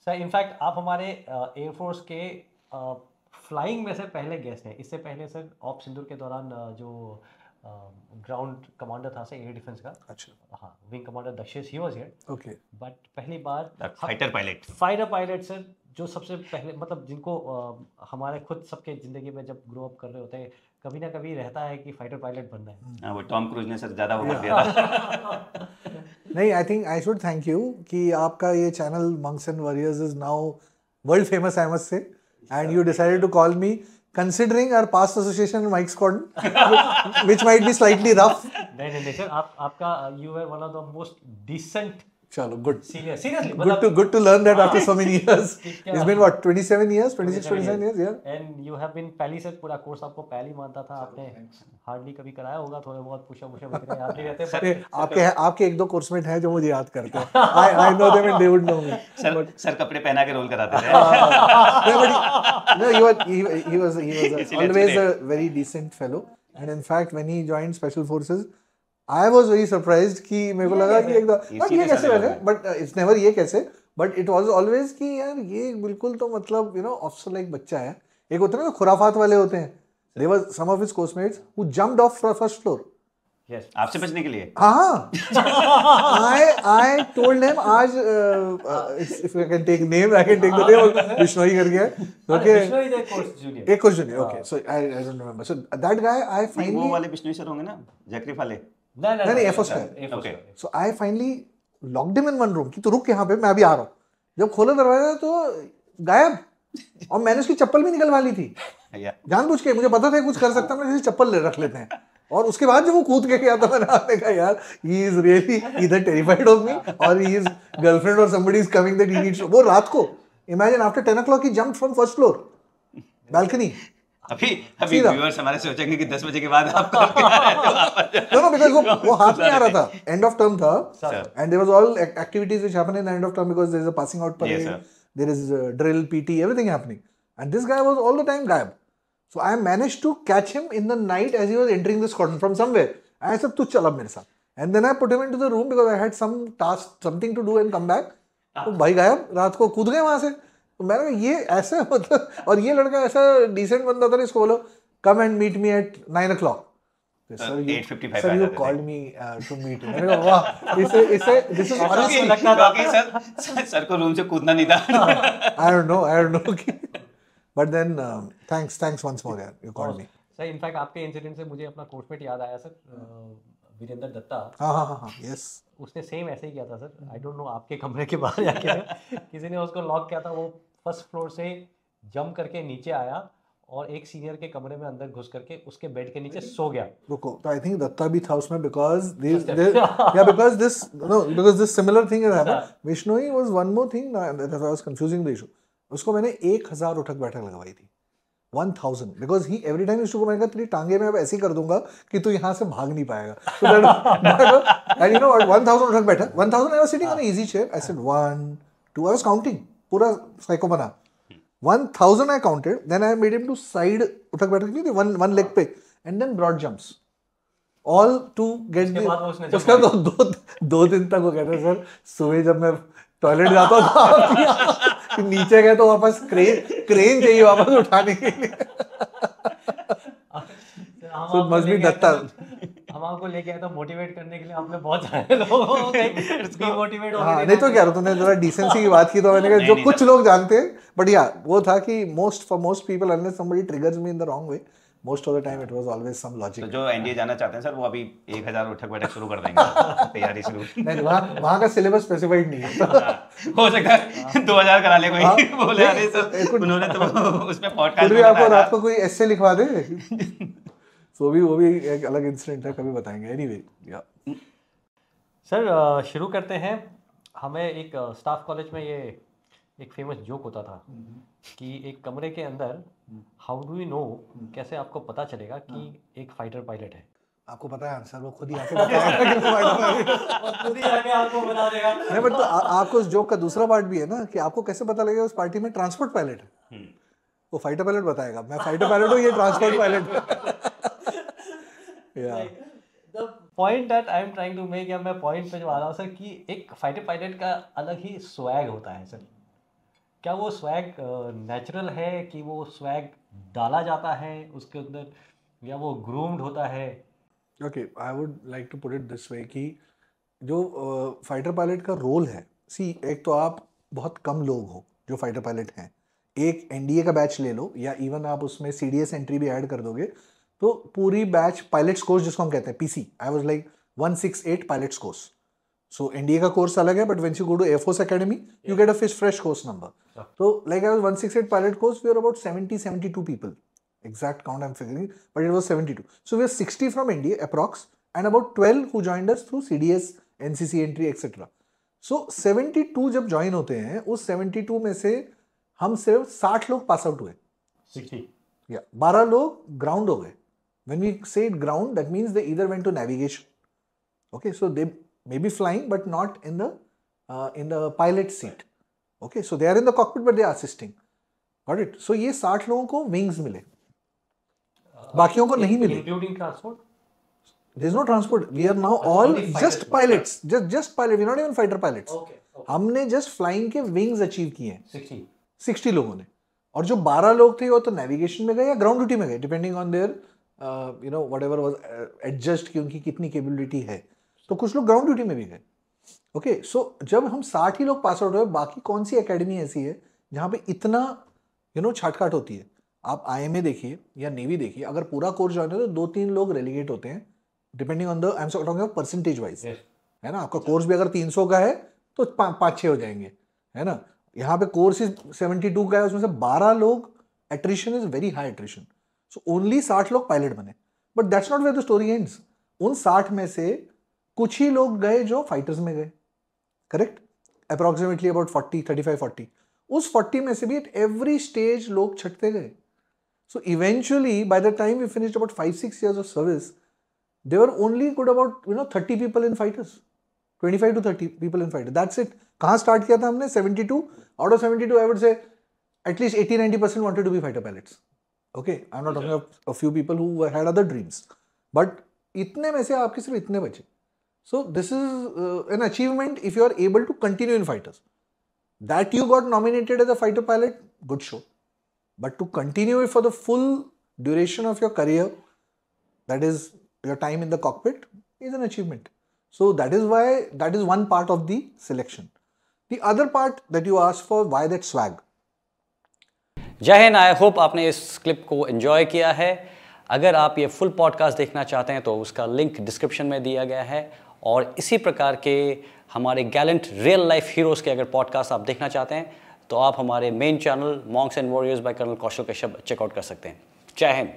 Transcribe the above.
Sir in fact आप हमारे air force के फ्लाइंग में से पहले गेस्ट हैं। इससे पहले सर ऑप सिंदूर के दौरान जो ग्राउंड कमांडर था सर एयर डिफेंस का, अच्छा, हाँ wing commander Dakshesh he was here. Okay, but पहली बार फाइटर पायलट सर जो सबसे पहले मतलब जिनको हमारे खुद सबके ज़िंदगी में जब ग्रो अप कर रहे होते हैं कभी ना कभी रहता है कि फाइटर पायलट बनना है। वो टॉम क्रूज ने सर ज़्यादा वो कर दिया था। नहीं, I think I should thank you कि आपका ये channel Monks and Warriors is now world famous, I must say, and you decided to call me considering our past association with Mike Squadron, which might be slightly rough. नहीं sir, आपका you were one of the most decent. चलो, good. Seriously. Good to learn that after so many years. It's been what, 27 years, 27 years, yeah. And you have been पहली से पूरा course आपको पहली मानता था, आपने हार्डली कभी कराया होगा, थोड़े बहुत पुशअप वगैरह याद नहीं रहते। आपके एक दो कोर्समेट हैं जो मुझे याद करते हैं। I know them and they would know me. Sir कपड़े पहना के रोल कराते थे। No, he was always a very decent fellow, and in fact when he joined Special Forces, I was very surprised कि मेरे को लगा कि एकदम बट ये कैसे वैसे, बट इट्स नेवर ये कैसे, बट इट वाज ऑलवेज कि यार ये बिल्कुल तो मतलब यू नो ऑफिसर लाइक बच्चा है। एक होते हैं ना खुराफात वाले होते हैं, there was some of his coursemates who jumped off from first floor. Yes, आपसे बचने के लिए। हाँ, I told him आज if I can take name, I can take the name, Bishnoi करके, okay, बिश्नोई एक course junior, okay, so I don't remember, so that guy I finally, वो वाले बिश्नोई सर होंगे ना, जैकरिफ वाले? नहीं, एफओस का है। Okay. So I finally locked him in one room कि तू रुक यहाँ पे, मैं अभी आ रहा हूँ। जब खोला दरवाजा तो गायब, और मैंने उसकी चप्पल भी निकलवा ली थी जानबूझ के, मुझे पता था कुछ कर सकता मैं, चप्पल रख लेते हैं। और उसके बाद जब वो कूद के गया तो मैंने आपने कहा यार he is really either terrified of me or he is girlfriend or somebody is coming that he needs to, वो रात को imagine after 10 o'clock he jumped from first floor balcony। अभी व्यूअर्स हमारे सोचेंगे कि 10 बजे के बाद आप करके आ रहे हो वापस। No, because वो हाथ में आ रहा था, end of term था, and there was all activities which happen in the end of term because there is a passing out parade, there is drill, PT, everything happening, and this guy was all the time गायब। So I managed to catch him in the night as he was entering the squadron from somewhere. I said, "तू चल अब मेरे साथ." And then I put him into the room because I had some task, something to do and come back. तो भाई गायब, रात को कूद गए वहाँ से। तो मैंने कहा ये ऐसा मतलब, और ये लड़का ऐसा decent बंदा था, इसको बोलो come and meet me at 9 o'clock. Sir, you called me to meet you. मैंने कहा वाह, इसे this is honestly लगता था कि सर को रूम से कूदना नहीं था। I don't know. But then thanks once more, यार, you called me. Sir in fact आपके इंसिडेंट से मुझे अपना कोर्समेट याद आया सर, वीरेंद्र दत्ता। हाँ, yes. उसने सेम ऐसे ही किया था सर। आई डोंट नो आपके कमरे के बाहर जाके किसी ने उसको लॉक किया था, वो फर्स्ट फ्लोर से जंप करके नीचे आया और एक सीनियर के कमरे में अंदर घुस करके उसके बेड के नीचे सो गया। रुको, तो आई थिंक दत्ता भी था उसमें because this similar thing has happened. Vishnoi was one more thing that I was confusing the issue. उसको मैंने 1000 उठक बैठक लगवाई थी, 1000, because he every time used to go, मैंने कहा तेरी टांगे में अब ऐसे ही कर दूंगा कि तू यहाँ से भाग नहीं पाएगा। So and you know what, 1000 उठक बैठक, 1000 I was sitting on an easy chair. I said 1, 2, I was counting, पूरा साइको बना। 1000 I counted, then I made him to side उठक बैठक नहीं थी, one leg पे, and then broad jumps, all to get the। उसके बाद दो दिन तक वो कहता सर सुबह जब मैं टॉयलेट जाता था नीचे गए तो वापस क्रेन चाहिए वापस उठाने के लिए। So must be Dutta. हम आपको लेके आए तो मोटिवेट करने के लिए, आपने बहुत सारे लोगों को डीमोटिवेट हो गए। हाँ, नहीं तो क्या, तुमने जरा डिसेंसी की बात की तो मैंने कहा जो कुछ लोग जानते हैं, बट या वो था कि for most people unless somebody triggers me in the wrong way, most of the time it was always some logic। तो जो एनडीए जाना चाहते हैं सर वो अभी 1000 उठक बैठक शुरू कर देंगे, तैयारी शुरू। नहीं, वहाँ का सिलेबस स्पेसिफाइड नहीं है। हो सकता है 2000 करा ले कोई, बोले अरे सर उन्होंने तो उसमें पॉडकास्ट में आपको रात को कोई एस्से लिखवा दे। तो वो भी एक अलग इंसिडेंट है, कभी बताएंगे। एनीवे, या सर शुरू करते हैं। हमें एक स्टाफ कॉलेज में ये एक फेमस जोक होता था कि एक कमरे के अंदर हाउ डू यू नो, कैसे आपको पता चलेगा कि एक फाइटर पायलट है। आपको पता है आंसर, वो खुद ही आके बताएगा कि फाइटर पायलट है, खुद ही आके आपको बता देगा। नहीं, बट तो आपको उस जोक का दूसरा पार्ट भी है ना कि आपको कैसे पता लगेगा उस पार्टी में ट्रांसपोर्ट पायलट है। वो फाइटर पायलट बताएगा मैं फाइटर पायलट हूँ, ये ट्रांसपोर्ट पायलट है। The point that I am trying to make, या मैं पॉइंट पे जो आ रहा हूँ सर, कि एक फाइटर पायलट का अलग ही स्वैग होता है सर। क्या वो स्वैग नेचुरल है कि वो स्वैग डाला जाता है उसके अंदर, या वो ग्रूम्ड होता है? Okay, I would like to put it this way कि जो फाइटर पायलट का रोल है, सी एक तो आप बहुत कम लोग हो जो फाइटर पायलट हैं, एक एनडीए का बैच ले लो या इवन आप उसमें सीडीएस एंट्री भी ऐड कर दोगे तो पूरी बैच पायलट्स कोर्स जिसको हम कहते हैं PC, I was like 168 pilots course. So NDA का कोर्स अलग है, but when you go to air force academy you get a fresh course number. तो like I was 168 pilot course, we are about 72 people. Exact count I'm figuring, but it was 72. So we are 60 from India approx, and about 12 who joined us through CDS, NCC entry, etc. So 72 जब join होते हैं, उस 72 में से हम सिर्फ 60 लोग pass out हुए. 60 या 12 लोग ग्राउंड हो गए. When we say ground, that means they either went to navigation. Okay, so they may be flying but not in the pilot seat. Okay, so they are in the cockpit but they are assisting. Got it? So ये 60 लोगों को wings मिले, बाकियों को नहीं मिले. Including transport? There is no transport. We are now all just pilots. Just pilot. We're not even fighter pilots. Okay. हमने just flying के wings achieve किए हैं 60 लोगों ने. और जो 12 लोग थे वो तो नेविगेशन में गए या ग्राउंड ड्यूटी में गए, depending on their whatever was adjust कि उनकी कितनी कैपेबिलिटी है. तो कुछ लोग ग्राउंड ड्यूटी में भी गए. ओके, सो जब हम 60 ही लोग पास आउट हुए, बाकी कौन सी एकेडमी ऐसी है जहाँ पे इतना छाटकाट होती है? आप आईएमए देखिए या नेवी देखिए, अगर पूरा कोर्स ज्वाइन हो तो 2-3 लोग रेलीगेट होते हैं depending on the, I am talking of percentage wise, है ना. आपका कोर्स भी अगर 300 का है तो 5-6 हो जाएंगे, है ना. यहाँ पे कोर्स 72 का है, उसमें से 12 लोग, attrition is very high attrition. So only 60 लोग पायलट बने. But that's not where the story ends. उन 60 में से कुछ ही लोग गए जो फाइटर्स में गए, करेक्ट, अप्रोक्सीमेटली अबाउट 35-40. उस 40 में से भी एट एवरी स्टेज लोग छटते गए. So eventually, by the time we finished about 5-6 years of service, there were only good about 30 people in fighters, 25 to 30 people in fighters. That's it. कहाँ start किया था हमने? 72. Out of 72, I would say at least 80-90% wanted to be fighter pilots. Okay, I'm not talking of a few people who had other dreams, but इतने में से आपके सिर्फ इतने बचे. So this is an achievement if you are able to continue in fighters. That you got nominated as a fighter pilot, good show. But to continue it for the full duration of your career, that is your time in the cockpit, is an achievement. So that is why, that is one part of the selection. The other part that you asked for, why that swag? जय Hind. I hope आपने इस clip को enjoy किया है. अगर आप ये full podcast देखना चाहते हैं तो उसका लिंक डिस्क्रिप्शन में दिया गया है. और इसी प्रकार के हमारे गैलेंट रियल लाइफ हीरोज़ के अगर पॉडकास्ट आप देखना चाहते हैं तो आप हमारे main channel Monks and Warriors by colonel Kaushal Kashyap check out कर सकते हैं. जय हिंद.